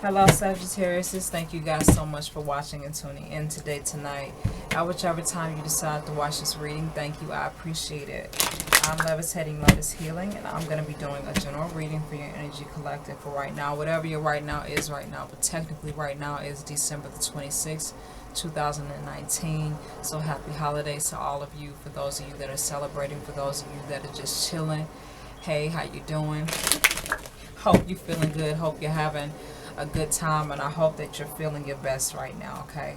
Hello, Sagittarius. Thank you guys so much for watching and tuning in today, tonight. At whichever time you decide to watch this reading, thank you. I appreciate it. I'm Levitating Lotus Healing, and I'm going to be doing a general reading for your energy collective for right now. Whatever your right now is right now, but technically right now is December the 26th, 2019. So happy holidays to all of you. For those of you that are celebrating, for those of you that are just chilling. Hey, how you doing? Hope you're feeling good. Hope you're having a good time, and I hope that you're feeling your best right now, okay?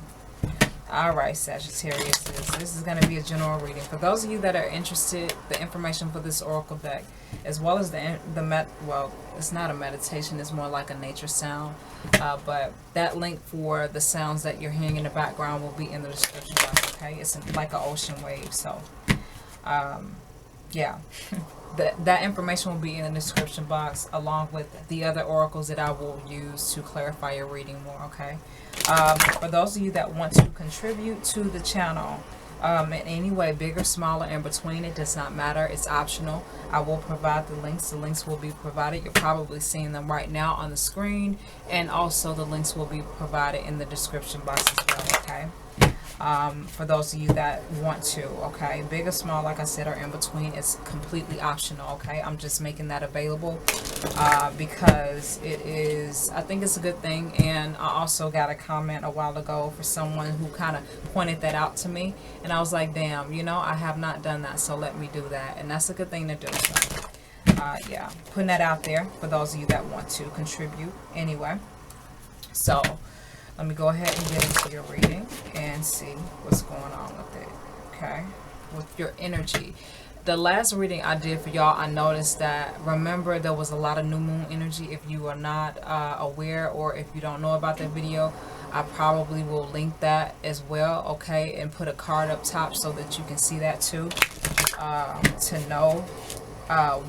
Alright, Sagittarius, this is going to be a general reading. For those of you that are interested, the information for this oracle deck, as well as well, it's not a meditation, it's more like a nature sound, but that link for the sounds that you're hearing in the background will be in the description box, okay? It's like an ocean wave, so, yeah. That information will be in the description box, along with the other oracles that I will use to clarify your reading more, okay? For those of you that want to contribute to the channel in any way, big or small or in between, it does not matter. It's optional. I will provide the links. The links will be provided. You're probably seeing them right now on the screen, and also the links will be provided in the description box as well, okay? For those of you that want to, okay, big or small, like I said, or in between, it's completely optional, okay? I'm just making that available because it is, I think it's a good thing. And I also got a comment a while ago for someone who kind of pointed that out to me, and I was like, damn, you know, I have not done that, so let me do that. And that's a good thing to do. So yeah, putting that out there for those of you that want to contribute anyway. So let me go ahead and get into your reading and see what's going on with it, okay? With your energy. The last reading I did for y'all, I noticed that, remember, there was a lot of new moon energy. If you are not aware, or if you don't know about that video, I probably will link that as well, okay? And put a card up top so that you can see that too, to know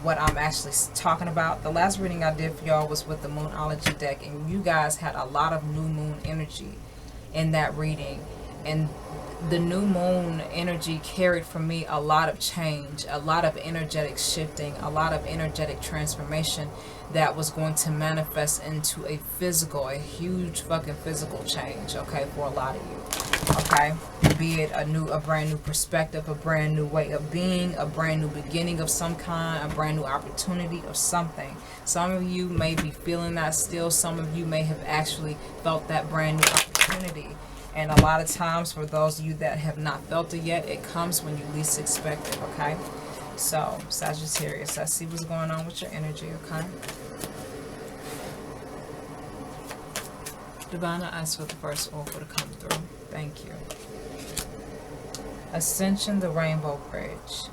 what I'm actually talking about. The last reading I did for y'all was with the Moonology deck, and you guys had a lot of new moon energy in that reading, and the new moon energy carried for me a lot of change, a lot of energetic shifting, a lot of energetic transformation that was going to manifest into a huge fucking physical change, okay, for a lot of you, okay? Be it a brand new perspective, a brand new way of being, a brand new beginning of some kind, a brand new opportunity of something. Some of you may be feeling that still. Some of you may have actually felt that brand new opportunity. And a lot of times, for those of you that have not felt it yet, it comes when you least expect it, okay? So, Sagittarius, let's see what's going on with your energy, okay? Divine, I ask for the first oracle to come through. Thank you. Ascension, the Rainbow Bridge.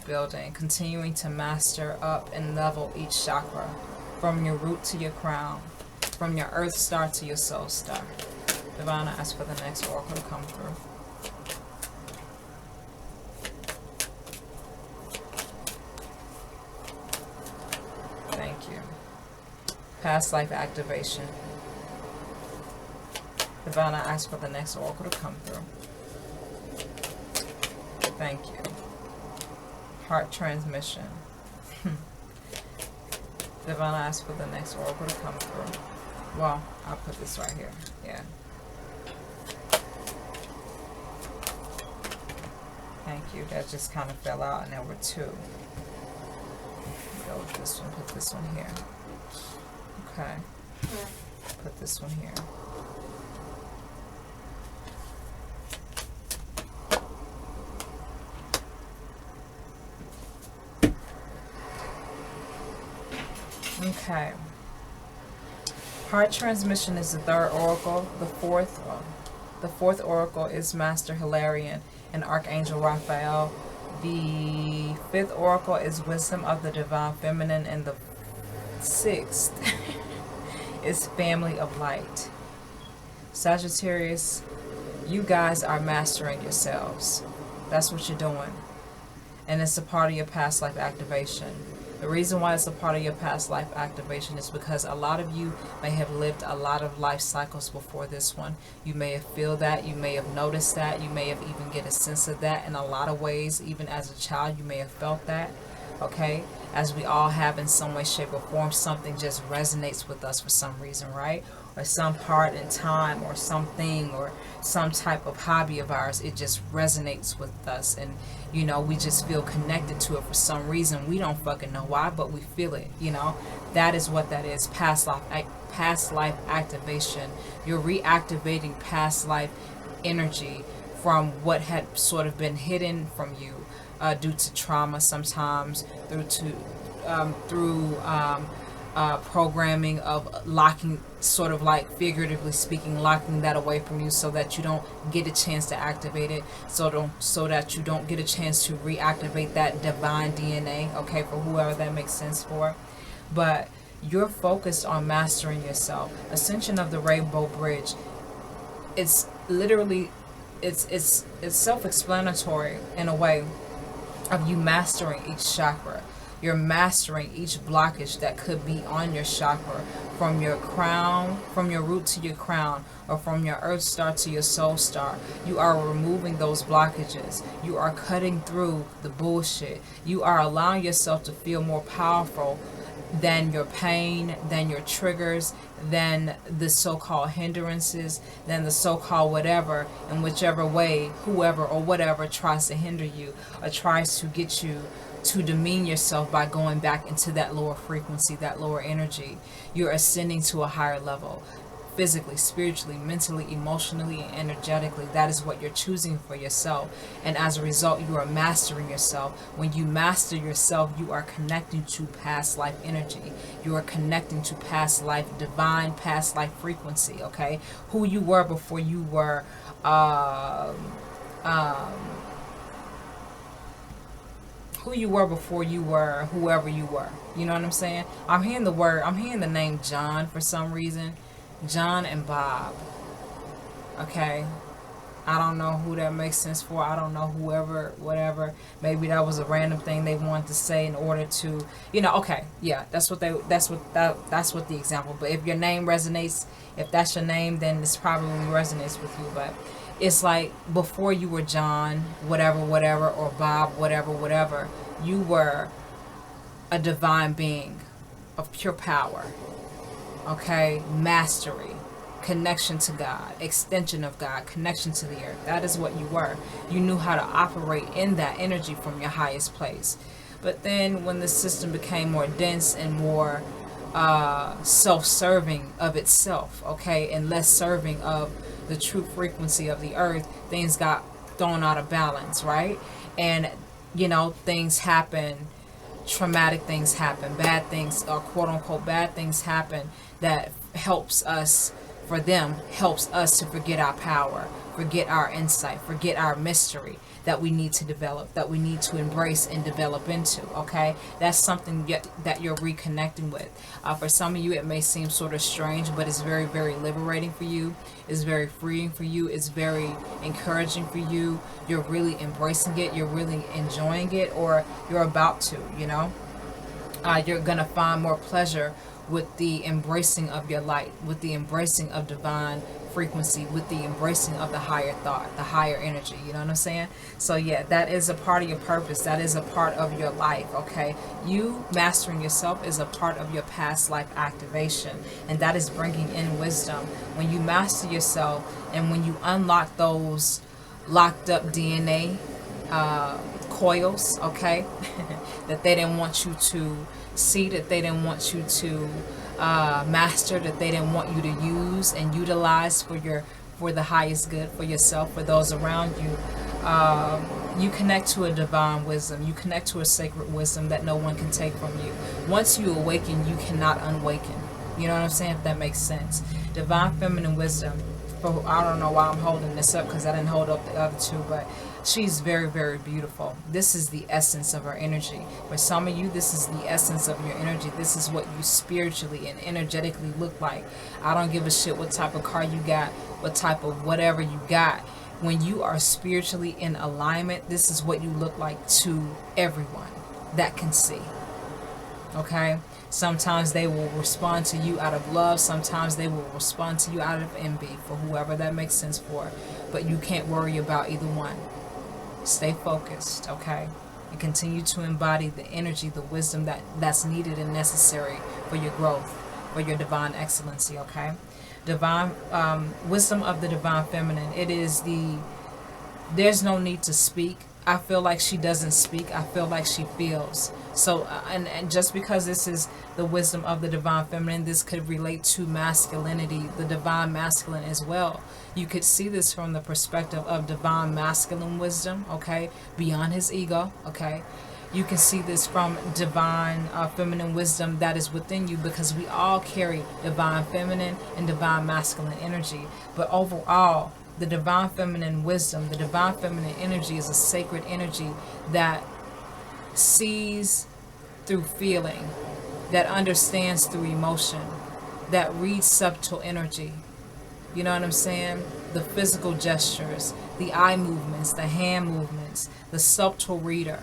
Building, continuing to master up and level each chakra, from your root to your crown, from your earth star to your soul star. Divine, I ask for the next oracle to come through. Thank you. Past life activation. Divine, I ask for the next oracle to come through. Thank you. Heart transmission. Divine, I ask for the next oracle to come through. Well, I'll put this right here. Yeah. Thank you. That just kind of fell out, and there were two. Go with this one. Put this one here. Okay. Put this one here. Okay. Heart transmission is the third oracle. The fourth oracle is Master Hilarion and Archangel Raphael. The fifth oracle is Wisdom of the Divine Feminine, and the sixth is Family of Light. Sagittarius, you guys are mastering yourselves. That's what you're doing. And it's a part of your past life activation. The reason why it's a part of your past life activation is because a lot of you may have lived a lot of life cycles before this one. You may have felt that. You may have noticed that. You may have even get a sense of that in a lot of ways. Even as a child, you may have felt that. okay? As we all have in some way, shape, or form, something just resonates with us for some reason, right? Or some part in time, or something, or some type of hobby of ours, it just resonates with us. And, you know, we just feel connected to it for some reason. We don't fucking know why, but we feel it, you know? That is what that is, past life activation. You're reactivating past life energy from what had sort of been hidden from you due to trauma, sometimes through programming of locking, sort of like figuratively speaking, locking that away from you so that you don't get a chance to activate it, so that you don't get a chance to reactivate that divine DNA, okay, for whoever that makes sense for. But you're focused on mastering yourself. Ascension of the Rainbow Bridge, it's literally, it's self-explanatory in a way of you mastering each chakra. You're mastering each blockage that could be on your chakra, from your crown, from your root to your crown, or from your earth star to your soul star. You are removing those blockages. You are cutting through the bullshit. You are allowing yourself to feel more powerful than your pain, than your triggers, than the so-called hindrances, than the so-called whatever, in whichever way whoever or whatever tries to hinder you or tries to get you to demean yourself by going back into that lower frequency, that lower energy. You're ascending to a higher level. Physically, spiritually, mentally, emotionally, and energetically. That is what you're choosing for yourself. And as a result, you are mastering yourself. When you master yourself, you are connecting to past life energy. You are connecting to past life, divine past life frequency, okay? Who you were before you were, who you were before you were whoever you were. You know what I'm saying? I'm hearing the name John for some reason. John and Bob. Okay. I don't know who that makes sense for. I don't know whoever, whatever. Maybe that was a random thing they wanted to say in order to, you know, okay. Yeah, that's what the example. But if your name resonates, if that's your name, then this probably resonates with you. But it's like before you were John, whatever, whatever, or Bob, whatever, whatever, you were a divine being of pure power. Okay, mastery, connection to God, extension of God, connection to the earth. That is what you were. You knew how to operate in that energy from your highest place. But then when the system became more dense and more self-serving of itself, okay, and less serving of the true frequency of the earth, things got thrown out of balance, right? And, you know, things happen, traumatic things happen, bad things, or quote-unquote bad things happen that helps us to forget our power, forget our insight, forget our mystery that we need to develop, that we need to embrace and develop into, okay? That's something that you're reconnecting with. For some of you, it may seem sort of strange, but it's very, very liberating for you. It's very freeing for you. It's very encouraging for you. You're really embracing it. You're really enjoying it, or you're about to, you know? You're going to find more pleasure with the embracing of your light, with the embracing of divine frequency, with the embracing of the higher thought, the higher energy. You know what I'm saying? So yeah, that is a part of your purpose. That is a part of your life, okay? You mastering yourself is a part of your past life activation, and that is bringing in wisdom. When you master yourself and when you unlock those locked up DNA coils, okay, that they didn't want you to see, that they didn't want you to master, that they didn't want you to use and utilize for the highest good, for yourself, for those around you. You connect to a divine wisdom. You connect to a sacred wisdom that no one can take from you. Once you awaken, you cannot unawaken. You know what I'm saying? If that makes sense. Divine feminine wisdom. I don't know why I'm holding this up, because I didn't hold up the other two, but she's very, very beautiful. This is the essence of her energy. For some of you, this is the essence of your energy. This is what you spiritually and energetically look like. I don't give a shit what type of car you got, what type of whatever you got. When you are spiritually in alignment, this is what you look like to everyone that can see. Okay? Sometimes they will respond to you out of love. Sometimes they will respond to you out of envy, for whoever that makes sense for. But you can't worry about either one. Stay focused, okay? and continue to embody the energy, the wisdom that's needed and necessary for your growth, for your divine excellency, okay? Divine wisdom of the divine feminine. It is there's no need to speak. I feel like she doesn't speak. I feel like she feels. So, and just because this is the wisdom of the divine feminine, this could relate to masculinity, the divine masculine as well. You could see this from the perspective of divine masculine wisdom, okay, beyond his ego, okay. You can see this from divine feminine wisdom that is within you, because we all carry divine feminine and divine masculine energy. But overall, the divine feminine wisdom, the divine feminine energy is a sacred energy that sees through feeling, that understands through emotion, that reads subtle energy. You know what I'm saying? The physical gestures, the eye movements, the hand movements, the subtle reader.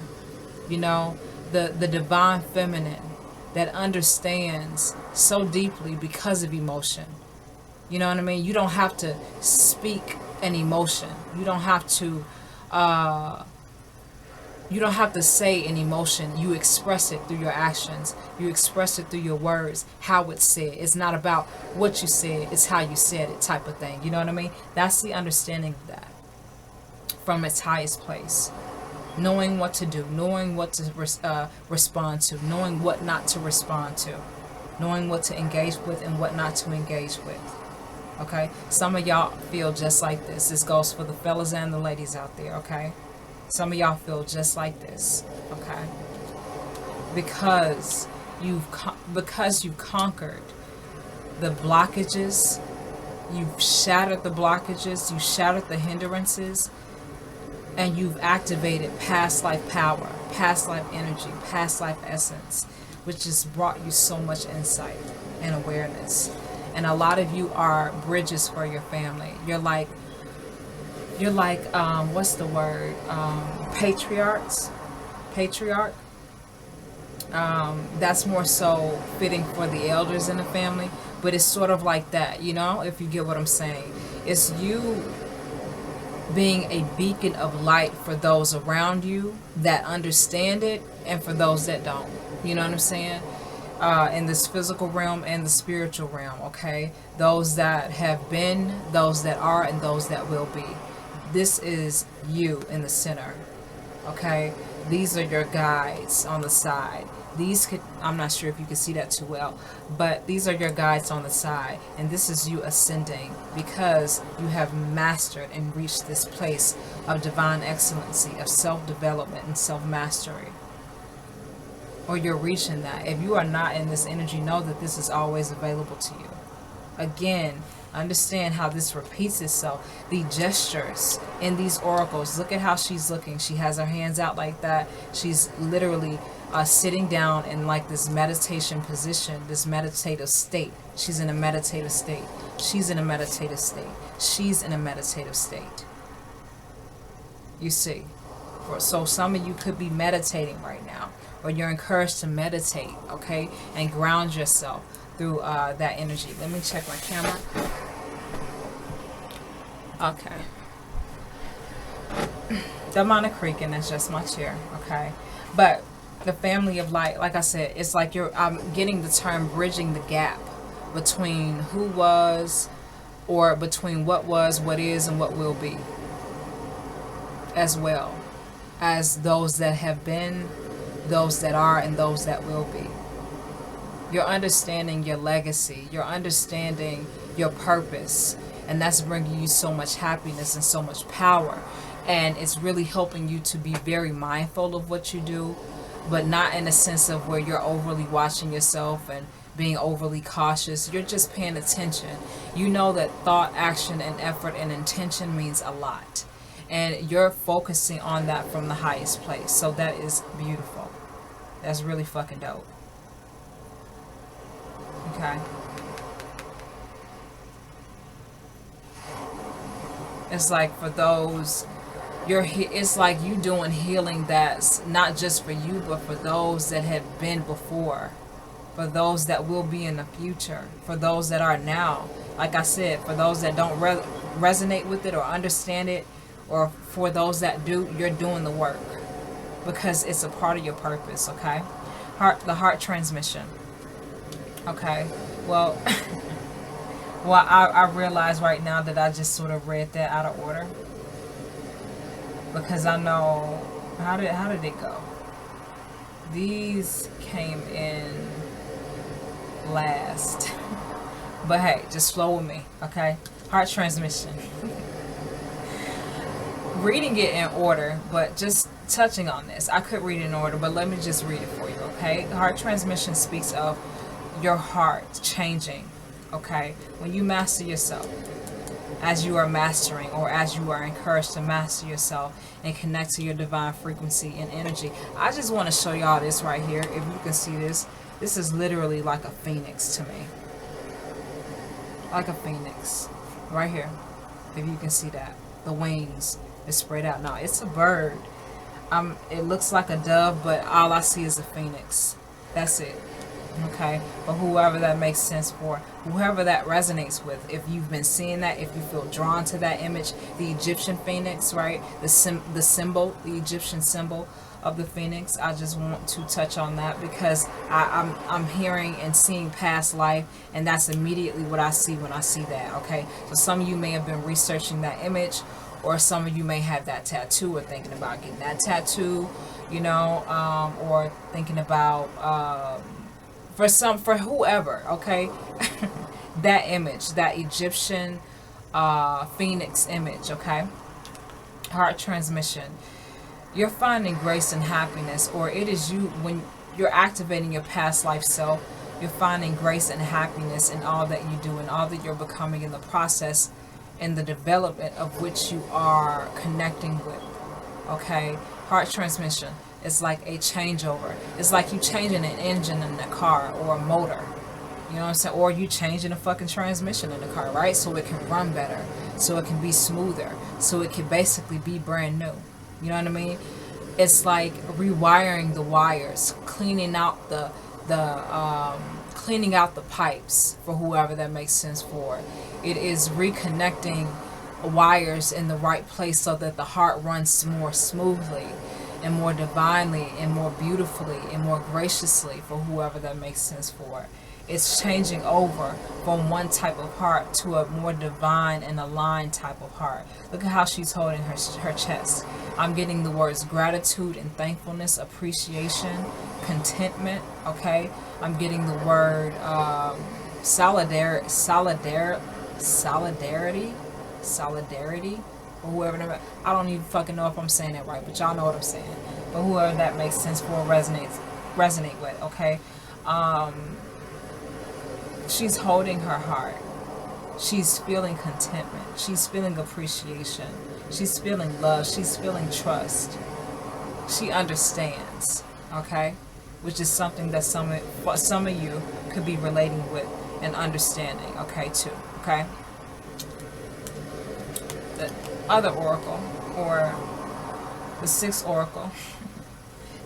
You know, the divine feminine that understands so deeply because of emotion. You know what I mean? You don't have to speak an emotion. You don't have to say an emotion. You express it through your actions. You express it through your words, how it's said. It's not about what you said, it's how you said it, type of thing. You know what I mean? That's the understanding of that from its highest place. Knowing what to do, knowing what to respond to, knowing what not to respond to, knowing what to engage with and what not to engage with. Okay? Some of y'all feel just like this. This goes for the fellas and the ladies out there, okay? Some of y'all feel just like this, okay? Because you've conquered the blockages, you've shattered the blockages, you shattered the hindrances, and you've activated past life power, past life energy, past life essence, which has brought you so much insight and awareness. And a lot of you are bridges for your family. You're like what's the word? Patriarch. That's more so fitting for the elders in the family, but it's sort of like that, you know, if you get what I'm saying. It's you being a beacon of light for those around you that understand it, and for those that don't. You know what I'm saying? In this physical realm and the spiritual realm, okay? Those that have been, those that are, and those that will be. This is you in the center, okay? These are your guides on the side. These could, I'm not sure if you can see that too well, but these are your guides on the side, and this is you ascending because you have mastered and reached this place of divine excellency, of self-development and self-mastery. Or you're reaching that. If you are not in this energy, know that this is always available to you. Again, understand how this repeats itself. The gestures in these oracles, look at how she's looking. She has her hands out like that. She's literally sitting down in like this meditation position, this meditative state. She's in a meditative state. She's in a meditative state. She's in a meditative state. You see. So some of you could be meditating right now, or you're encouraged to meditate, okay, and ground yourself through that energy. Let me check my camera. Okay. Don't mind the creaking, that's just my chair, okay? But the family of light, like I said, it's like I'm getting the term bridging the gap between who was, or between what was, what is, and what will be, as well as those that have been, those that are, and those that will be. You're understanding your legacy. You're understanding your purpose. And that's bringing you so much happiness and so much power. And it's really helping you to be very mindful of what you do, but not in a sense of where you're overly watching yourself and being overly cautious. You're just paying attention. You know that thought, action, and effort and intention means a lot. And you're focusing on that from the highest place. So that is beautiful. That's really fucking dope. Okay. It's like for those, it's like you doing healing that's not just for you, but for those that have been before, for those that will be in the future, for those that are now. Like I said, for those that don't resonate with it or understand it, or for those that do, you're doing the work. because it's a part of your purpose, okay? The heart transmission. Okay. Well, well, I realize right now that I just sort of read that out of order. Because I know, how did it go? These came in last. But hey, just flow with me, okay? Heart transmission. Reading it in order, but just touching on this. I could read it in order, but let me just read it for you, okay? Heart transmission speaks of your heart changing, okay? When you master yourself, as you are mastering, or as you are encouraged to master yourself and connect to your divine frequency and energy. I just want to show y'all this right here. If you can see this, this is literally like a phoenix to me. Like a phoenix. Right here. If you can see that. The wings is spread out. Now, it's a bird. It looks like a dove, but all I see is a phoenix. That's it. Okay, but whoever that makes sense for, whoever that resonates with, if you've been seeing that, if you feel drawn to that image, the Egyptian phoenix, right, the symbol, the Egyptian symbol of the phoenix, I just want to touch on that because I'm hearing and seeing past life, and that's immediately what I see when I see that. Okay, so some of you may have been researching that image, or some of you may have that tattoo or thinking about getting that tattoo, you know, or thinking about for whoever, okay, that image, that Egyptian phoenix image, okay, heart transmission. You're finding grace and happiness, or it is you, when you're activating your past life self, you're finding grace and happiness in all that you do and all that you're becoming in the process, in the development of which you are connecting with, okay. Heart transmission. It's like a changeover. It's like you changing an engine in a car or a motor. You know what I'm saying? Or you changing a fucking transmission in the car, right? So it can run better. So it can be smoother. So it can basically be brand new. You know what I mean? It's like rewiring the wires, cleaning out cleaning out the pipes, for whoever that makes sense for. It is reconnecting wires in the right place so that the heart runs more smoothly and more divinely and more beautifully and more graciously, for whoever that makes sense for. It's changing over from one type of heart to a more divine and aligned type of heart. Look at how she's holding her chest. I'm getting the words gratitude and thankfulness, appreciation, contentment, okay? I'm getting the word solidarity, or whoever. I don't even fucking know if I'm saying that right, but y'all know what I'm saying. But whoever that makes sense for, resonate with, okay? She's holding her heart. She's feeling contentment. She's feeling appreciation. She's feeling love. She's feeling trust. She understands, okay? Which is something that some of you could be relating with and understanding, okay, too, okay? The other oracle, or the sixth oracle.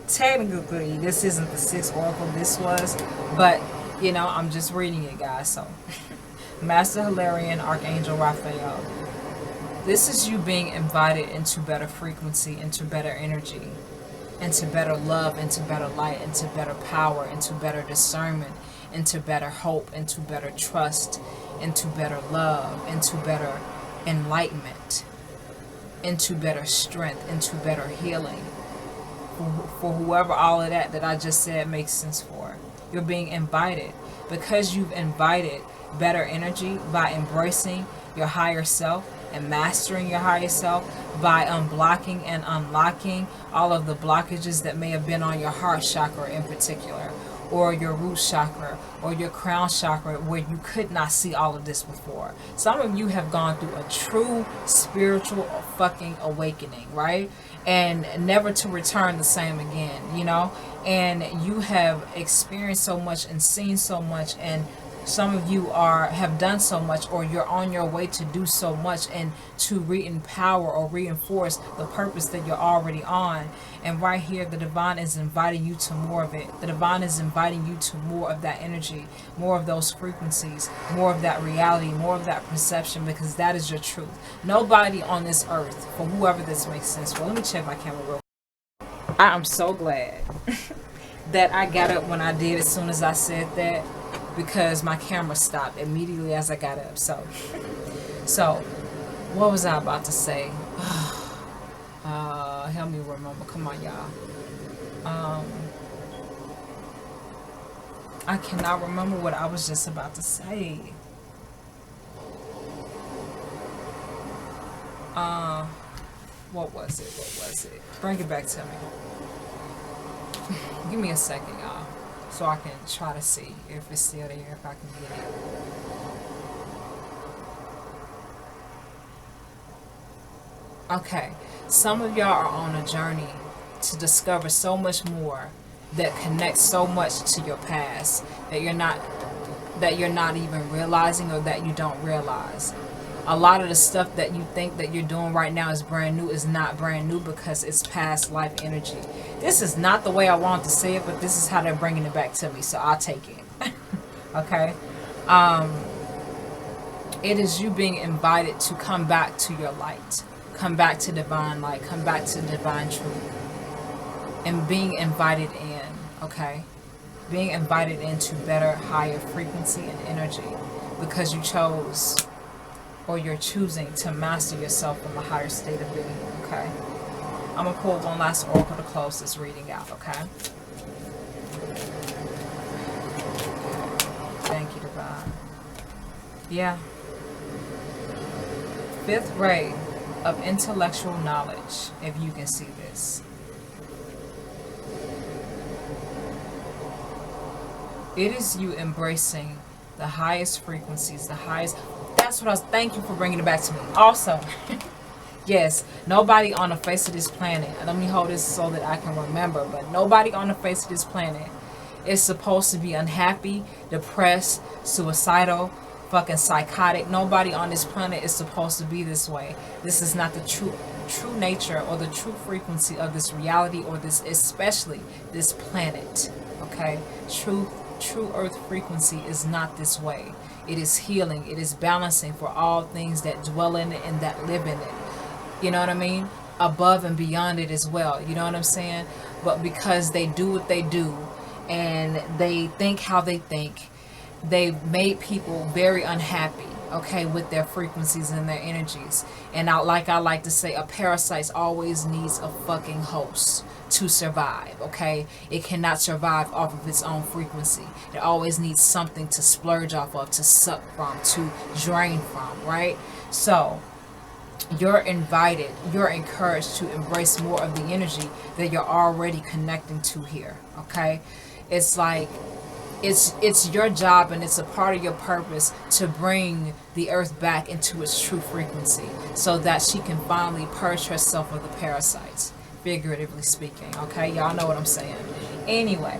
Technically, this isn't the sixth oracle, this was, but, you know, I'm just reading it, guys, so. Master Hilarion, Archangel Raphael. This is you being invited into better frequency, into better energy, into better love, into better light, into better power, into better discernment, into better hope, into better trust, into better love, into better enlightenment, into better strength, into better healing. For whoever all of that I just said makes sense for. You're being invited, because you've invited better energy by embracing your higher self and mastering your higher self, by unblocking and unlocking all of the blockages that may have been on your heart chakra in particular, or your root chakra, or your crown chakra, where you could not see all of this before. Some of you have gone through a true spiritual fucking awakening, right? And never to return the same again, you know? And you have experienced so much and seen so much, and some of you have done so much, or you're on your way to do so much, and to re-empower or reinforce the purpose that you're already on. And right here, the divine is inviting you to more of it. The divine is inviting you to more of that energy, more of those frequencies, more of that reality, more of that perception, because that is your truth. Nobody on this earth, for whoever this makes sense for. Let me check my camera real quick. I am so glad that I got up when I did as soon as I said that, because my camera stopped immediately as I got up. So what was I about to say? Help me remember. Come on, y'all. I cannot remember what I was just about to say. What was it? What was it? Bring it back to me. Give me a second, y'all, so I can try to see if it's still there, if I can get it. Okay, some of y'all are on a journey to discover so much more that connects so much to your past that you're not even realizing, or that you don't realize. A lot of the stuff that you think that you're doing right now is brand new is not brand new, because it's past life energy. This is not the way I want to say it, but this is how they're bringing it back to me, so I'll take it. Okay. It is you being invited to come back to your light, come back to divine light, come back to divine truth, and being invited in. Okay, being invited into better, higher frequency and energy, because you chose, or you're choosing to master yourself from a higher state of being. Okay, I'm gonna pull one last oracle to close this reading out. Okay, thank you, divine. Yeah, fifth ray of intellectual knowledge, if you can see this. It is you embracing the highest frequencies, the highest. That's what I was. Thank you for bringing it back to me. Also, yes, nobody on the face of this planet, let me hold this so that I can remember, but nobody on the face of this planet is supposed to be unhappy, depressed, suicidal, fucking psychotic. Nobody on this planet is supposed to be this way. This is not the true nature or the true frequency of this reality, or this, especially this planet. Okay, true earth frequency is not this way. It is healing, it is balancing for all things that dwell in it and that live in it. You know what I mean? Above and beyond it as well. You know what I'm saying? But because they do what they do and they think how they think, they made people very unhappy, okay, with their frequencies and their energies. And like I like to say, a parasite always needs a fucking host to survive, okay? It cannot survive off of its own frequency. It always needs something to splurge off of, to suck from, to drain from, right? So you're invited, you're encouraged to embrace more of the energy that you're already connecting to here, okay? It's like it's your job, and it's a part of your purpose to bring the earth back into its true frequency, so that she can finally purge herself of the parasites, figuratively speaking. Okay, y'all know what I'm saying. Anyway,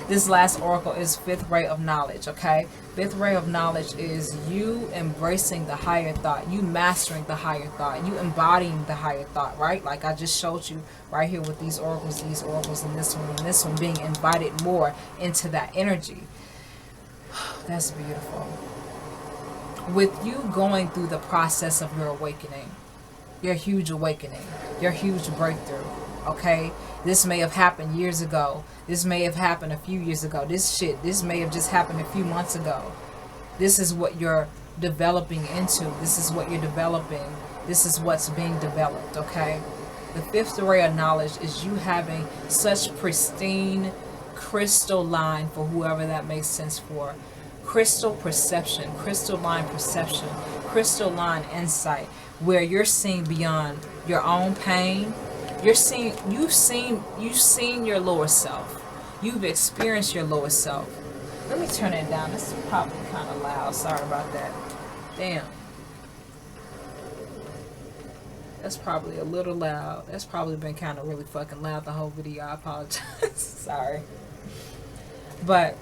this last oracle is fifth ray of knowledge. Okay, fifth ray of knowledge is you embracing the higher thought, you mastering the higher thought, you embodying the higher thought, right? Like I just showed you right here with these oracles, and this one being invited more into that energy. That's beautiful. With you going through the process of your awakening, your huge awakening, your huge breakthrough, okay? This may have happened years ago. This may have happened a few years ago. This may have just happened a few months ago. This is what you're developing into. This is what you're developing. This is what's being developed, okay? The fifth ray of knowledge is you having such pristine, crystalline, for whoever that makes sense for, crystal perception, crystalline perception, crystalline insight, where you're seeing beyond your own pain. You've seen your lower self. You've experienced your lower self. Let me turn it down. This is probably kind of loud. Sorry about that. Damn. That's probably a little loud. That's probably been kind of really fucking loud the whole video. I apologize. Sorry. But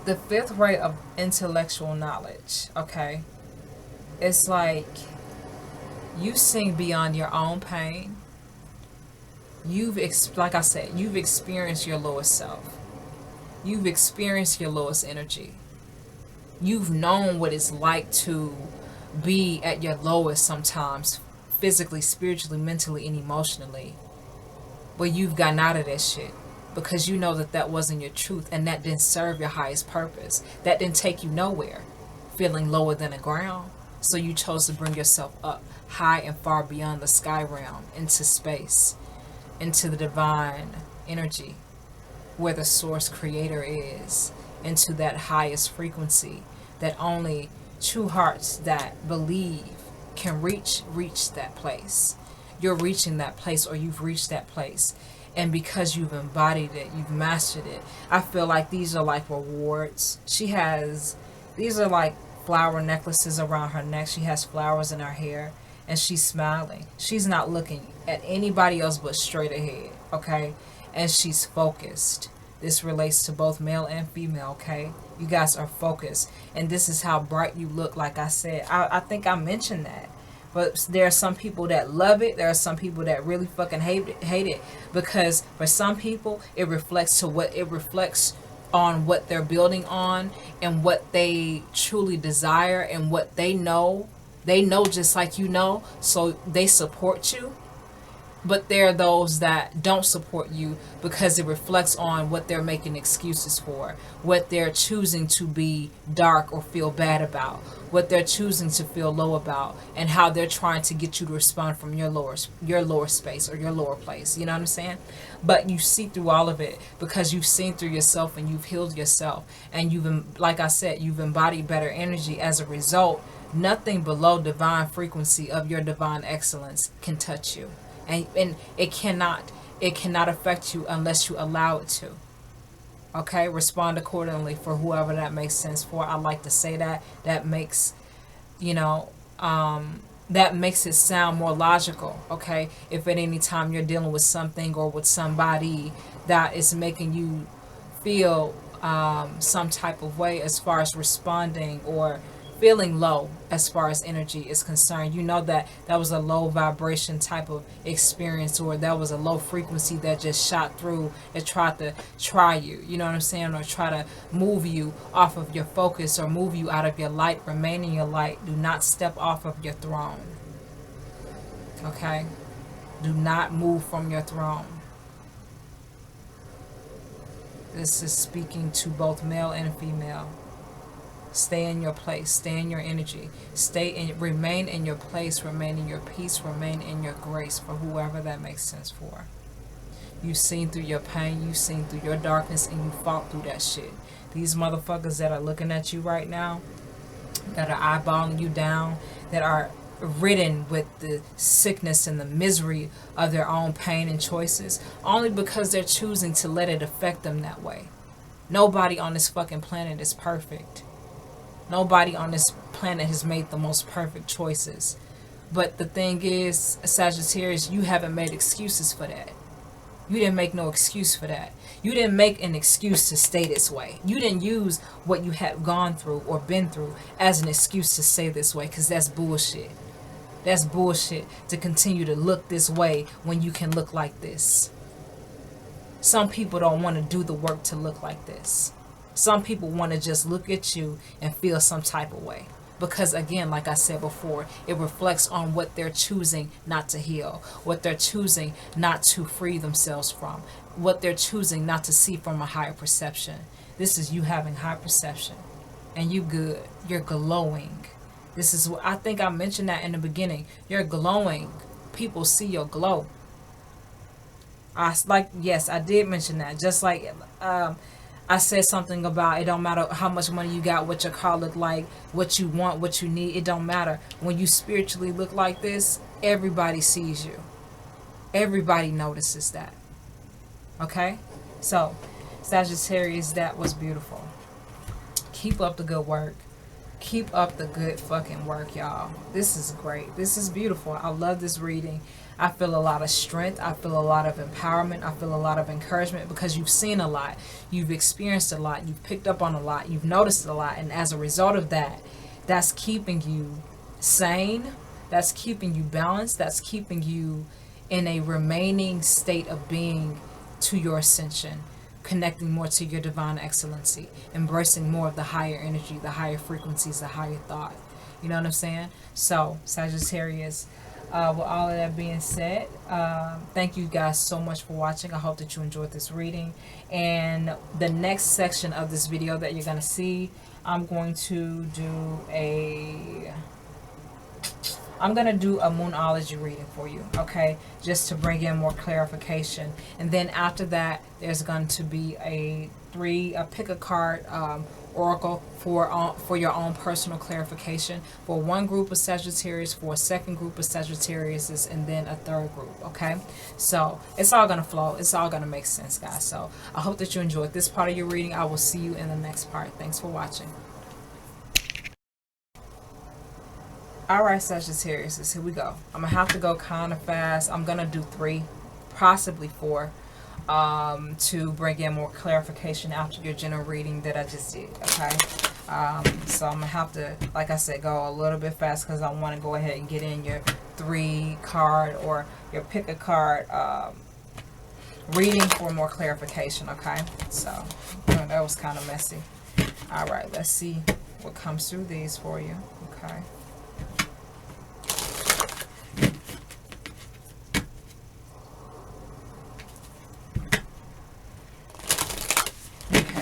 the fifth ray of intellectual knowledge, okay? It's like you seeing beyond your own pain. Like I said, you've experienced your lowest self. You've experienced your lowest energy. You've known what it's like to be at your lowest sometimes, physically, spiritually, mentally, and emotionally. but you've gotten out of that shit because you know that that wasn't your truth, and that didn't serve your highest purpose. That didn't take you nowhere, feeling lower than the ground. So you chose to bring yourself up high and far beyond the sky realm, into space, into the divine energy where the source creator is, into that highest frequency that only true hearts that believe can reach that place. You're reaching that place, or you've reached that place. And because you've embodied it, you've mastered it. I feel like these are like rewards. These are like flower necklaces around her neck. She has flowers in her hair, and she's smiling. She's not looking at anybody else but straight ahead, okay? And she's focused. This relates to both male and female, okay? You guys are focused. And this is how bright you look, like I said. I think I mentioned that. But there are some people that love it. There are some people that really fucking hate it. Because for some people, it reflects on what they're building on, and what they truly desire, and what they know. They know just like you know, so they support you. But there are those that don't support you because it reflects on what they're making excuses for, what they're choosing to be dark or feel bad about, what they're choosing to feel low about, and how they're trying to get you to respond from your lower space or your lower place. You know what I'm saying? But you see through all of it because you've seen through yourself, and you've healed yourself, and like I said, you've embodied better energy. As a result, nothing below divine frequency of your divine excellence can touch you. And it cannot affect you unless you allow it to. Okay, respond accordingly for whoever that makes sense for. I like to say that makes that makes it sound more logical. Okay, if at any time you're dealing with something or with somebody that is making you feel some type of way as far as responding or feeling low as far as energy is concerned, you know that was a low vibration type of experience, or that was a low frequency that just shot through and tried to try you, you know what I'm saying, or try to move you off of your focus or move you out of your light. Remain in your light. Do not step off of your throne. Okay? Do not move from your throne. This is speaking to both male and female. Stay in your place. Stay in your energy. Remain in your place. Remain in your peace. Remain in your grace, for whoever that makes sense for. You've seen through your pain. You've seen through your darkness, and you fought through that shit. These motherfuckers that are looking at you right now, that are eyeballing you down, that are ridden with the sickness and the misery of their own pain and choices, only because they're choosing to let it affect them that way. Nobody on this fucking planet is perfect. Nobody on this planet has made the most perfect choices. But the thing is, Sagittarius, you haven't made excuses for that. You didn't make no excuse for that. You didn't make an excuse to stay this way. You didn't use what you had gone through or been through as an excuse to stay this way, because that's bullshit. That's bullshit to continue to look this way when you can look like this. Some people don't want to do the work to look like this. Some people want to just look at you and feel some type of way. Because again, like I said before, it reflects on what they're choosing not to heal, what they're choosing not to free themselves from, what they're choosing not to see from a higher perception. This is you having high perception, and you good. You're glowing. This is what I think I mentioned that in the beginning. You're glowing. People see your glow. Yes, I did mention that. Just like I said something about it don't matter how much money you got, what your car look like, what you want, what you need. It don't matter. When you spiritually look like this, everybody sees you. Everybody notices that. Okay? So, Sagittarius, that was beautiful. Keep up the good work. Keep up the good fucking work, y'all. This is great. This is beautiful. I love this reading. I feel a lot of strength. I feel a lot of empowerment. I feel a lot of encouragement because you've seen a lot. You've experienced a lot. You've picked up on a lot. You've noticed a lot. And as a result of that, that's keeping you sane. That's keeping you balanced. That's keeping you in a remaining state of being to your ascension, connecting more to your divine excellency, embracing more of the higher energy, the higher frequencies, the higher thought. You know what I'm saying? So, Sagittarius, With all of that being said, thank you guys so much for watching. I hope that you enjoyed this reading. And the next section of this video that you're going to see, I'm going to do a moonology reading for you, okay? Just to bring in more clarification. And then after that, there's going to be a pick a card oracle for your own personal clarification for one group of Sagittarius, for a second group of Sagittarius, and then a third group, okay? So it's all going to flow. It's all going to make sense, guys. So I hope that you enjoyed this part of your reading. I will see you in the next part. Thanks for watching. Alright, Sagittarius, here we go. I'm going to have to go kind of fast. I'm going to do 3, possibly 4, to bring in more clarification after your general reading that I just did, okay? So I'm going to have to, like I said, go a little bit fast because I want to go ahead and get in your 3 card or your pick a card reading for more clarification, okay? So that was kind of messy. Alright, let's see what comes through these for you, okay?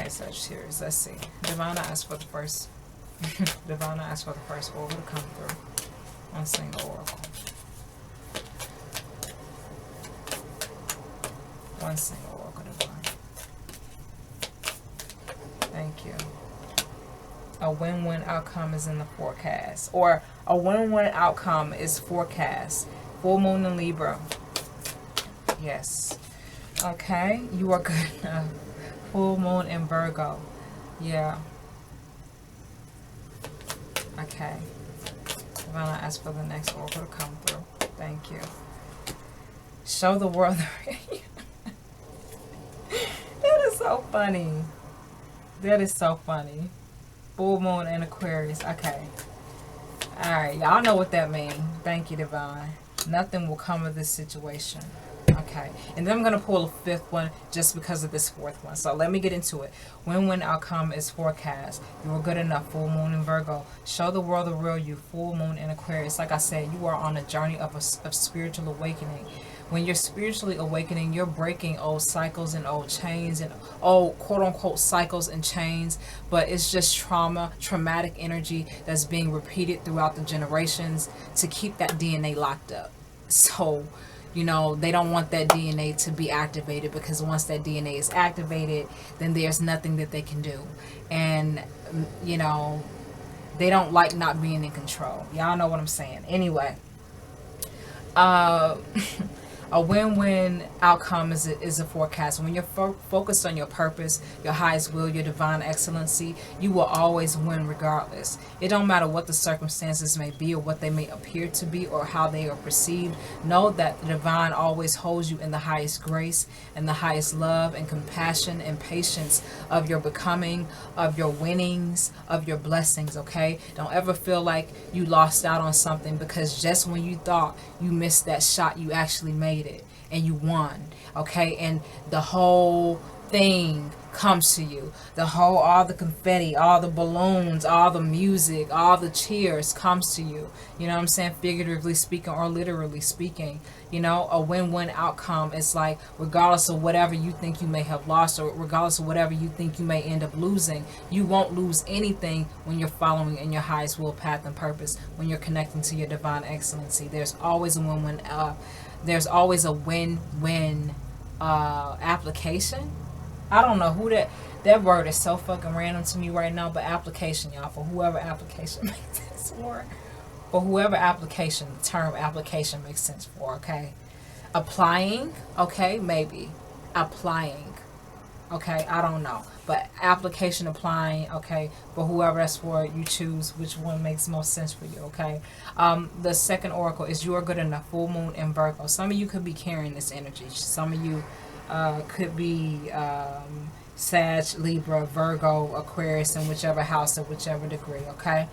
Sagittarius, let's see. Divine eyes for the first. Divine eyes for the first oracle to come through. One single oracle. One single oracle, divine. Thank you. A win-win outcome is in the forecast. Or a win-win outcome is forecast. Full moon in Libra. Yes. Okay, you are good enough. Full moon in Virgo. Yeah. Okay. I'm gonna ask for the next oracle to come through. Thank you. Show the world the That is so funny. That is so funny. Full moon in Aquarius. Okay. Alright, y'all know what that means. Thank you, Divine. Nothing will come of this situation. Okay, and then I'm going to pull a 5th one just because of this 4th one. So let me get into it. Win-win outcome is forecast. You are good enough. Full moon in Virgo. Show the world the real you. Full moon in Aquarius. Like I said, you are on a journey of spiritual awakening. When you're spiritually awakening, you're breaking old cycles and old chains and old quote-unquote cycles and chains. But it's just traumatic energy that's being repeated throughout the generations to keep that DNA locked up. So you know, they don't want that DNA to be activated because once that DNA is activated, then there's nothing that they can do. And, you know, they don't like not being in control. Y'all know what I'm saying. Anyway, a win-win outcome is a forecast. When you're focused on your purpose, your highest will, your divine excellency, you will always win regardless. It don't matter what the circumstances may be or what they may appear to be or how they are perceived. Know that the divine always holds you in the highest grace and the highest love and compassion and patience of your becoming, of your winnings, of your blessings, okay? Don't ever feel like you lost out on something because just when you thought you missed that shot, you actually made it and you won, okay? And the whole thing comes to you. All the confetti, all the balloons, all the music, all the cheers comes to you. You know what I'm saying? Figuratively speaking or literally speaking. You know, a win-win outcome is like, regardless of whatever you think you may have lost or regardless of whatever you think you may end up losing, you won't lose anything when you're following in your highest will, path, and purpose, when you're connecting to your divine excellency. There's always a win-win. There's always a win-win application. I don't know who that word is so fucking random to me right now, but application, y'all, for whoever application makes sense for. For whoever application, the term application makes sense for, okay? Applying, okay, maybe. Applying, okay, I don't know. But application, applying, okay, for whoever that's for, you choose which one makes most sense for you, okay? The second oracle is you are good enough. Full moon in Virgo. Some of you could be carrying this energy. Some of you could be Sag, Libra, Virgo, Aquarius, in whichever house or whichever degree, okay?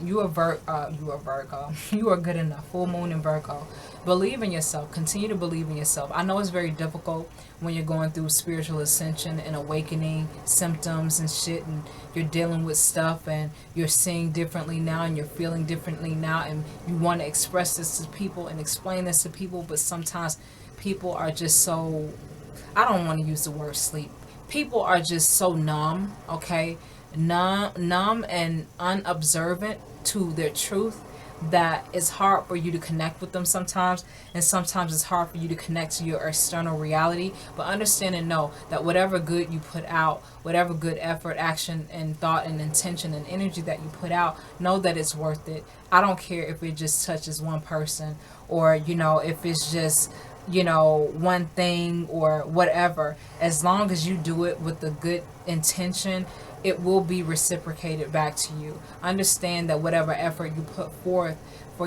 You are Virgo. You are good enough. Full moon in Virgo. Believe in yourself. Continue to believe in yourself. I know it's very difficult when you're going through spiritual ascension and awakening symptoms and shit, and you're dealing with stuff and you're seeing differently now and you're feeling differently now, and you want to express this to people and explain this to people, but sometimes people are just so, I don't want to use the word sleep. People are just so numb, okay? Numb and unobservant to their truth, that it's hard for you to connect with them sometimes, and sometimes it's hard for you to connect to your external reality. But understand and know that whatever good you put out, whatever good effort, action, and thought and intention and energy that you put out, know that it's worth it. I don't care if it just touches one person, or if it's just one thing or whatever. As long as you do it with a good intention, it will be reciprocated back to you. Understand that whatever effort you put forth for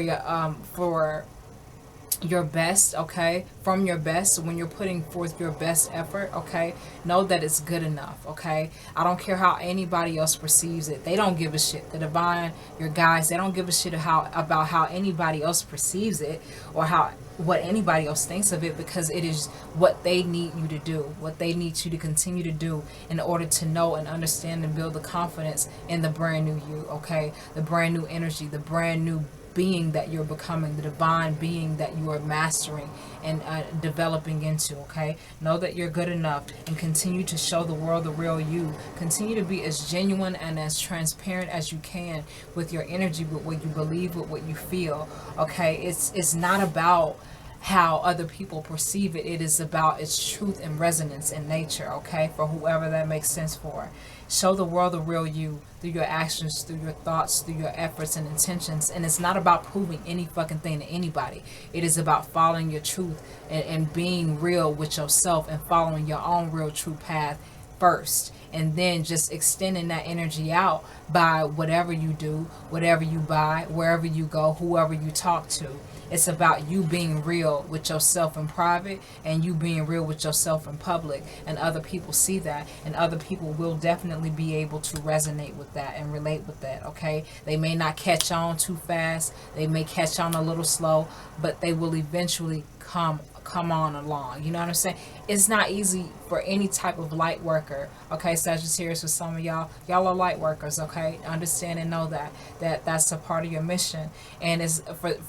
your best, okay, from your best, when you're putting forth your best effort, okay, know that it's good enough, okay? I don't care how anybody else perceives it. They don't give a shit. The divine, your guides, they don't give a shit about how anybody else perceives it, or what anybody else thinks of it, because it is what they need you to do, what they need you to continue to do in order to know and understand and build the confidence in the brand new you, okay? The brand new energy, the brand new being that you're becoming, the divine being that you are mastering and developing into, okay? Know that you're good enough, and continue to show the world the real you. Continue to be as genuine and as transparent as you can with your energy, with what you believe, with what you feel, okay? It's not about how other people perceive it. It is about its truth and resonance in nature, okay? For whoever that makes sense for. Show the world the real you through your actions, through your thoughts, through your efforts and intentions. And it's not about proving any fucking thing to anybody. It is about following your truth and being real with yourself, and following your own real true path first, and then just extending that energy out by whatever you do, whatever you buy, wherever you go, whoever you talk to. It's about you being real with yourself in private, and you being real with yourself in public, and other people see that, and other people will definitely be able to resonate with that and relate with that, okay? They may not catch on too fast, they may catch on a little slow, but they will eventually come on along. You know what I'm saying? It's not easy for any type of light worker, okay? Sagittarius, with some of y'all are light workers, okay? Understand and know that's a part of your mission. And it's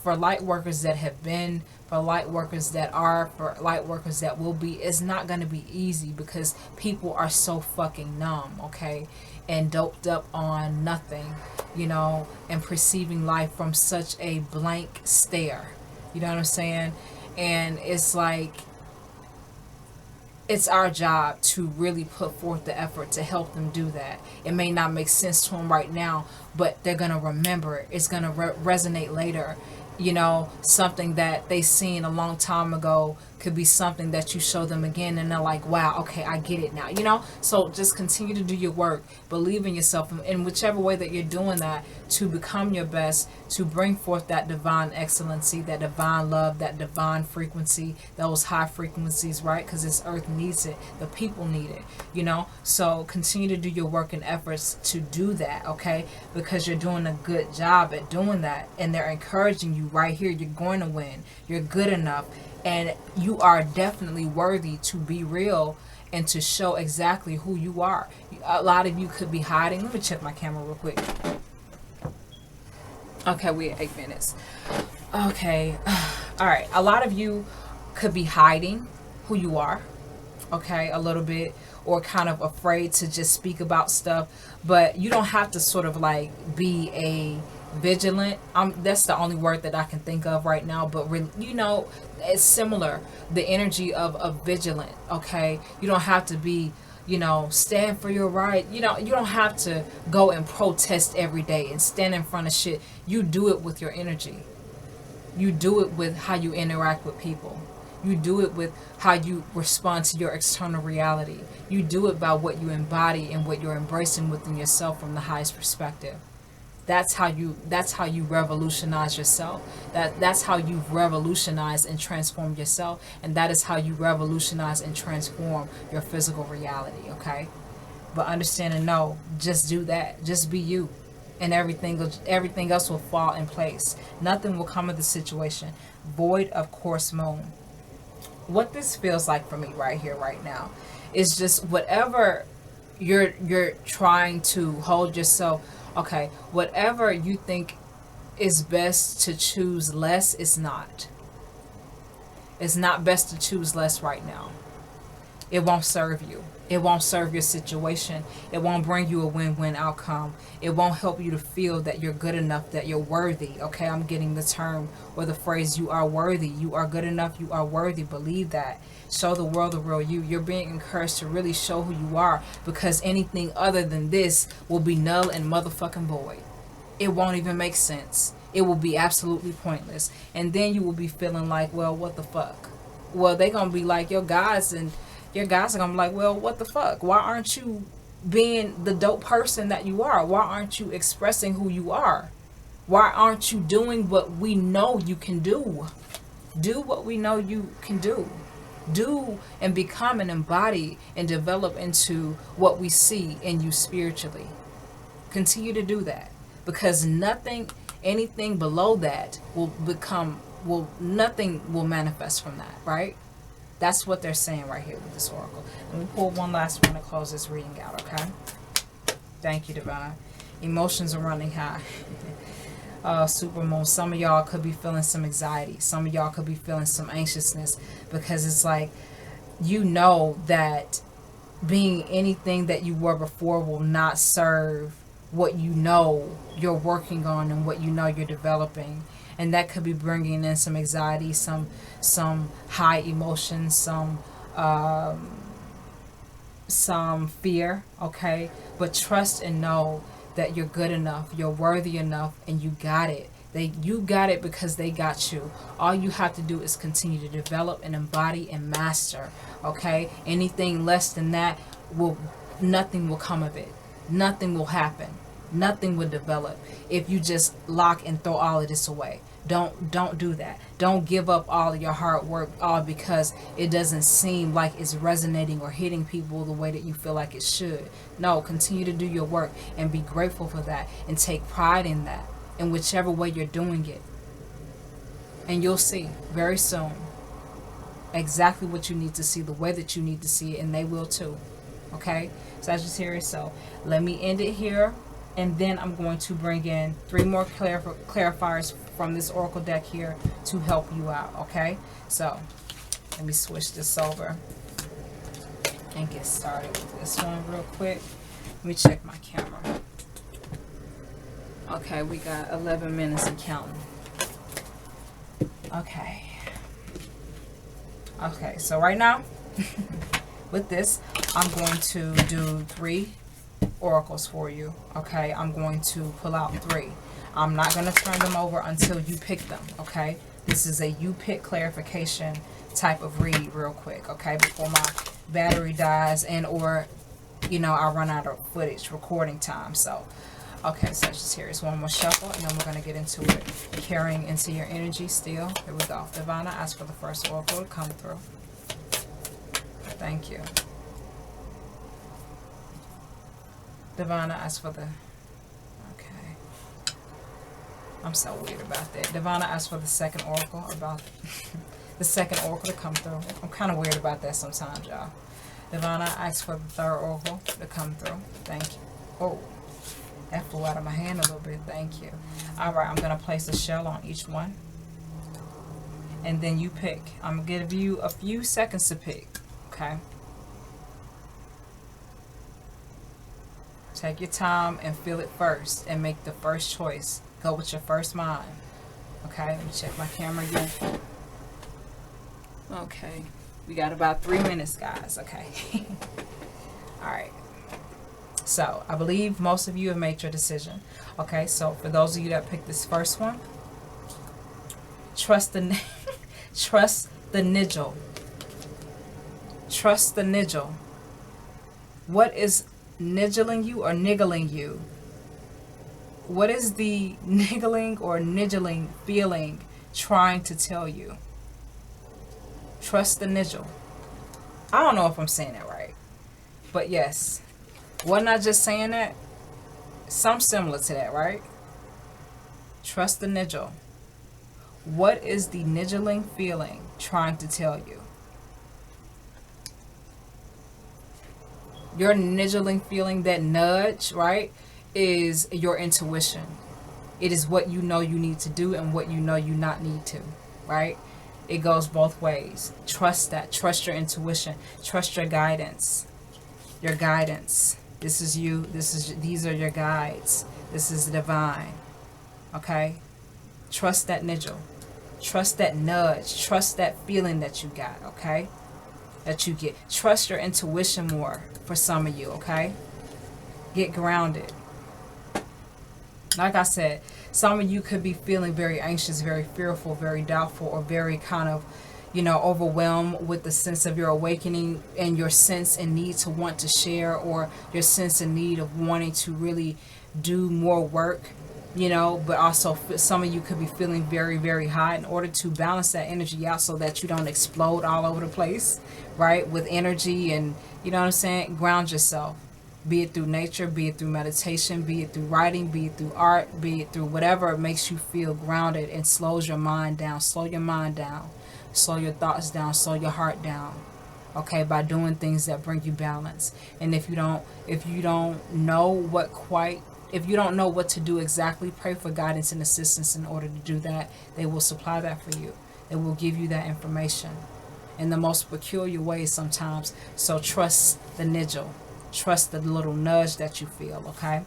for light workers that have been, for light workers that are, for light workers that will be, it's not going to be easy, because people are so fucking numb, okay? And doped up on nothing, and perceiving life from such a blank stare. You know what I'm saying? And it's like, it's our job to really put forth the effort to help them do that. It may not make sense to them right now, but they're going to remember it. It's going to resonate later. Something that they seen a long time ago could be something that you show them again, and they're like, wow, okay, I get it now. So just continue to do your work, believe in yourself in whichever way that you're doing that, to become your best, to bring forth that divine excellency, that divine love, that divine frequency, those high frequencies, right? Because this earth needs it, the people need it, so continue to do your work and efforts to do that, okay? Because you're doing a good job at doing that, and they're encouraging you right here. You're going to win, you're good enough, and you are definitely worthy to be real and to show exactly who you are. A lot of you could be hiding. Let me check my camera real quick. Okay, we're at 8 minutes. Okay. All right. A lot of you could be hiding who you are, okay, a little bit, or kind of afraid to just speak about stuff. But you don't have to sort of like be a vigilant. That's the only word that I can think of right now, but it's similar, the energy of vigilant, okay? You don't have to be, stand for your right. You don't have to go and protest every day and stand in front of shit. You do it with your energy. You do it with how you interact with people. You do it with how you respond to your external reality. You do it by what you embody and what you're embracing within yourself from the highest perspective. That's how you revolutionize yourself. That's how you revolutionize and transform yourself, and that is how you revolutionize and transform your physical reality, okay? But understand and know, just do that. Just be you. And everything else will fall in place. Nothing will come of the situation void of course moon. What this feels like for me right here, right now, is just whatever you're trying to hold yourself. Okay, whatever you think is best to choose less is not. It's not best to choose less right now. It won't serve you. It won't serve your situation. It won't bring you a win-win outcome. It won't help you to feel that you're good enough, that you're worthy. Okay, I'm getting the term or the phrase, you are worthy. You are good enough. You are worthy. Believe that. Show the world the real you. You're being encouraged to really show who you are, because anything other than this will be null and motherfucking void. It won't even make sense. It will be absolutely pointless. And then you will be feeling like, well, what the fuck? Well, they're going to be like your guys, and your guys are going to be like, well, what the fuck? Why aren't you being the dope person that you are? Why aren't you expressing who you are? Why aren't you doing what we know you can do? Do what we know you can do. Do and become and embody and develop into what we see in you spiritually. Continue to do that, because anything below that nothing will manifest from that, right? That's what they're saying right here with this oracle. Let me pull one last one to close this reading out, okay? Thank you, Divine. Emotions are running high. Supermoon, some of y'all could be feeling some anxiety. Some of y'all could be feeling some anxiousness, because it's like, you know that being anything that you were before will not serve what you know you're working on and what you know you're developing. And that could be bringing in some anxiety, some high emotions, some fear, okay? But trust and know that you're good enough, you're worthy enough, and you got it. You got it because they got you. All you have to do is continue to develop and embody and master, okay? Anything less than that, nothing will come of it. Nothing will happen. Nothing will develop if you just lock and throw all of this away. Don't do that. Don't give up all of your hard work all because it doesn't seem like it's resonating or hitting people the way that you feel like it should. No, continue to do your work and be grateful for that and take pride in that, in whichever way you're doing it. And you'll see very soon exactly what you need to see, the way that you need to see it, and they will too. Okay, Sagittarius. So let me end it here, and then I'm going to bring in 3 more clarifiers from this oracle deck here to help you out. Okay, so let me switch this over and get started with this one real quick. Let me check my camera. Okay, we got 11 minutes and counting. Okay, so right now with this, I'm going to do 3 oracles for you. Okay, I'm going to pull out 3. I'm not going to turn them over until you pick them. Okay, this is a you pick clarification type of read real quick. Okay, before my battery dies and or I run out of footage recording time. So okay, Sagittarius, one more shuffle and then we're going to get into it. Carrying into your energy still. Here we go. Divine, I ask for the first oracle to come through. Thank you. Divine, I ask for the... Okay. I'm so weird about that. Divine, I ask for the second oracle about... the second oracle to come through. I'm kind of weird about that sometimes, y'all. Divine, I ask for the third oracle to come through. Thank you. Oh, that flew out of my hand a little bit. Thank you. Alright, I'm going to place a shell on each one. And then you pick. I'm going to give you a few seconds to pick. Okay? Take your time and feel it first and make the first choice. Go with your first mind. Okay, let me check my camera again. Okay, we got about 3 minutes, guys. Okay. Alright. So, I believe most of you have made your decision. Okay, so for those of you that picked this first one, trust the niggle. Trust the niggle. What is niggling you or niggling you? What is the niggling or niggling feeling trying to tell you? Trust the niggle. I don't know if I'm saying that right. But yes. Wasn't I just saying that? Something similar to that, right? Trust the niggle. What is the niggling feeling trying to tell you? Your niggling feeling, that nudge, right, is your intuition. It is what you know you need to do and what you know you not need to, right? It goes both ways. Trust that. Trust your intuition. Trust your guidance. Your guidance. This is you. These are your guides. This is the divine. Okay? Trust that niggle. Trust that nudge. Trust that feeling that you got, okay? That you get. Trust your intuition more for some of you, okay? Get grounded. Like I said, some of you could be feeling very anxious, very fearful, very doubtful, or very kind of, overwhelmed with the sense of your awakening and your sense and need to want to share, or your sense and need of wanting to really do more work, but also some of you could be feeling very, very high. In order to balance that energy out so that you don't explode all over the place, right, with energy, and ground yourself. Be it through nature, be it through meditation, be it through writing, be it through art, be it through whatever makes you feel grounded and slows your mind down. Slow your mind down. Slow your thoughts down. Slow your heart down. Okay, by doing things that bring you balance. And if you don't know what to do exactly, pray for guidance and assistance in order to do that. They will supply that for you. They will give you that information in the most peculiar ways sometimes. So trust the niggle. Trust the little nudge that you feel, okay?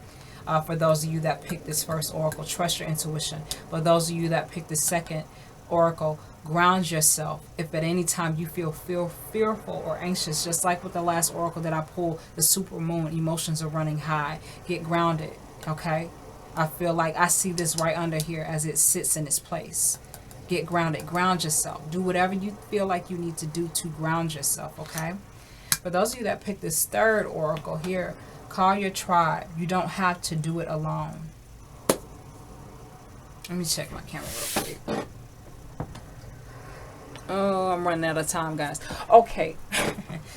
For those of you that picked this first oracle, trust your intuition. For those of you that picked the second oracle, ground yourself. If at any time you feel fearful or anxious, just like with the last oracle that I pulled, the super moon, emotions are running high. Get grounded, okay? I feel like I see this right under here as it sits in its place. Get grounded. Ground yourself. Do whatever you feel like you need to do to ground yourself, okay? For those of you that picked this third oracle here, call your tribe. You don't have to do it alone. Let me check my camera real quick. Oh, I'm running out of time, guys. Okay.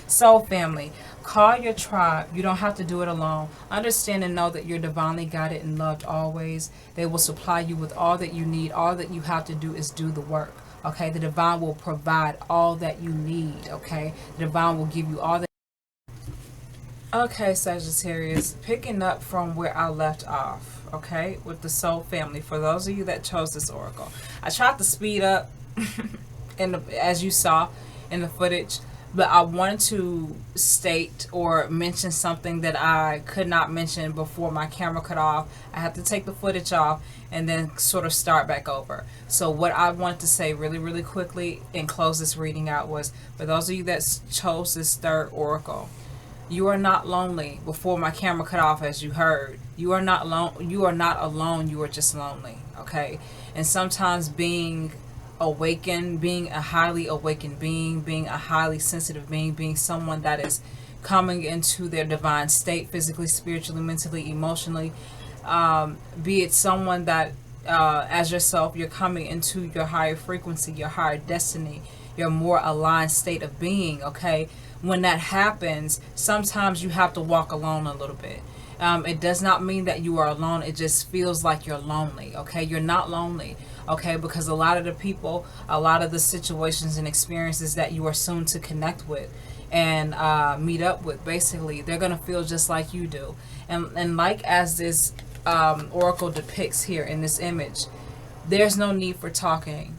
So, family, call your tribe. You don't have to do it alone. Understand and know that you're divinely guided and loved always. They will supply you with all that you need. All that you have to do is do the work. Okay, the divine will provide all that you need. Okay, the divine will give you all that. Okay, Sagittarius, picking up from where I left off. Okay, with the soul family. For those of you that chose this oracle, I tried to speed up, as you saw in the footage, but I wanted to state or mention something that I could not mention before my camera cut off. I had to take the footage off and then sort of start back over. So what I wanted to say really, really quickly and close this reading out was, for those of you that chose this third oracle, you are not lonely. Before my camera cut off, as you heard, you are not alone. You are not alone. You are just lonely. Okay, and sometimes being awakened, being a highly awakened being, being a highly sensitive being, being someone that is coming into their divine state physically, spiritually, mentally, emotionally, be it someone that as yourself, you're coming into your higher frequency, your higher destiny, your more aligned state of being. Okay, when that happens, sometimes you have to walk alone a little bit. It does not mean that you are alone. It just feels like you're lonely. Okay, you're not lonely. Okay, because a lot of the people, a lot of the situations and experiences that you are soon to connect with and meet up with, basically, they're going to feel just like you do. And like as this oracle depicts here in this image, there's no need for talking.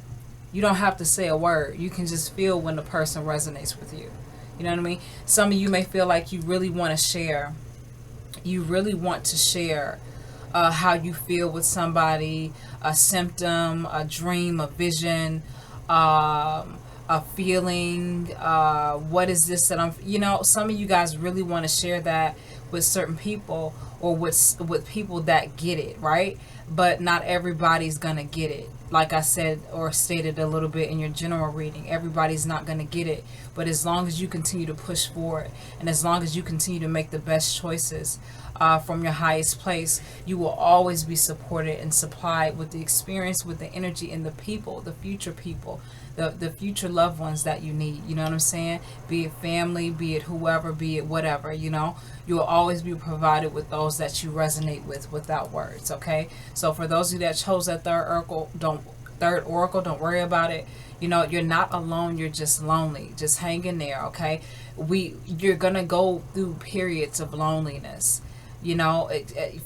You don't have to say a word. You can just feel when the person resonates with you. You know what I mean? Some of you may feel like you really want to share. You really want to share how you feel with somebody, a symptom, a dream, a vision, a feeling. What is this that I'm, some of you guys really want to share that with certain people, or with people that get it, right? But not everybody's going to get it. like I said or stated a little bit in your general reading, everybody's not going to get it. But as long as you continue to push forward, and as long as you continue to make the best choices from your highest place, you will always be supported and supplied with the experience, with the energy, and the people, the future people, the future loved ones that you need. You know what I'm saying? Be it family, be it whoever, be it whatever, you know. You will always be provided with those that you resonate with without words, okay? So for those of you that chose that third oracle, don't worry about it. You know, you're not alone, you're just lonely. Just hang in there, okay? You're going to go through periods of loneliness. You know,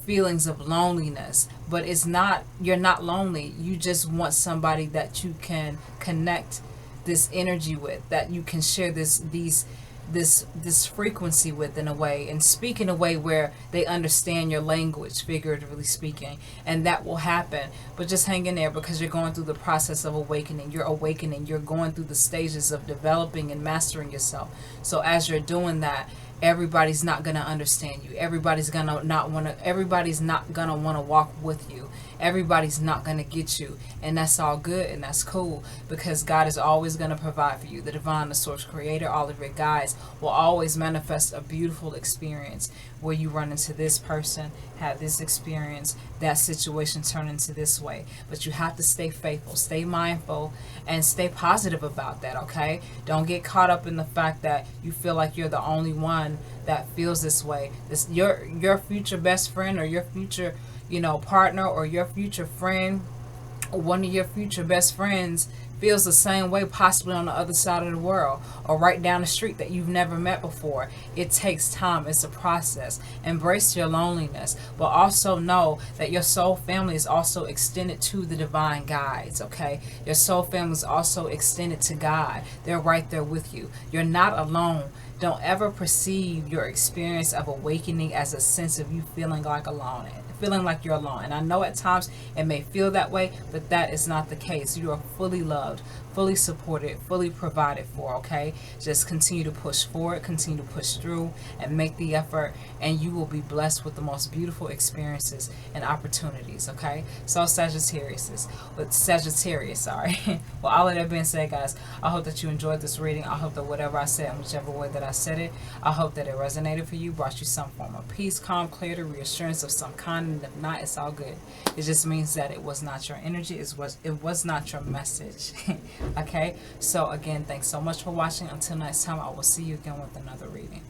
feelings of loneliness, but you're not lonely. You just want somebody that you can connect this energy with, that you can share this frequency with, in a way, and speak in a way where they understand your language, figuratively speaking, and that will happen. But just hang in there, because you're going through the process of awakening. You're awakening. You're going through the stages of developing and mastering yourself. So as you're doing that, everybody's not going to understand you. Everybody's not going to want to walk with you. Everybody's not going to get you, and that's all good, and that's cool, because God is always going to provide for you. The divine, the source creator, all of your guides will always manifest a beautiful experience where you run into this person, have this experience, that situation turn into this way. But you have to stay faithful, stay mindful, and stay positive about that, okay? Don't get caught up in the fact that you feel like you're the only one that feels this way. Your future best friend, or your future, you know, partner, or your future friend, or one of your future best friends feels the same way, possibly on the other side of the world, or right down the street, that you've never met before. It takes time. It's a process. Embrace your loneliness, but also know that your soul family is also extended to the divine guides, okay? Your soul family is also extended to God. They're right there with you. You're not alone. Don't ever perceive your experience of awakening as a sense of you feeling like alone, feeling like you're alone. And I know at times it may feel that way, but that is not the case. You are fully loved, fully supported, fully provided for, okay? Just continue to push forward, continue to push through, and make the effort, and you will be blessed with the most beautiful experiences and opportunities, okay? So Sagittarius, well, all of that being said, guys, I hope that you enjoyed this reading. I hope that whatever I said, in whichever way that I said it, I hope that it resonated for you, brought you some form of peace, calm, clarity, reassurance of some kind. And if not, it's all good. It just means that it was not your energy. It was not your message. Okay? So again, thanks so much for watching. Until next time, I will see you again with another reading.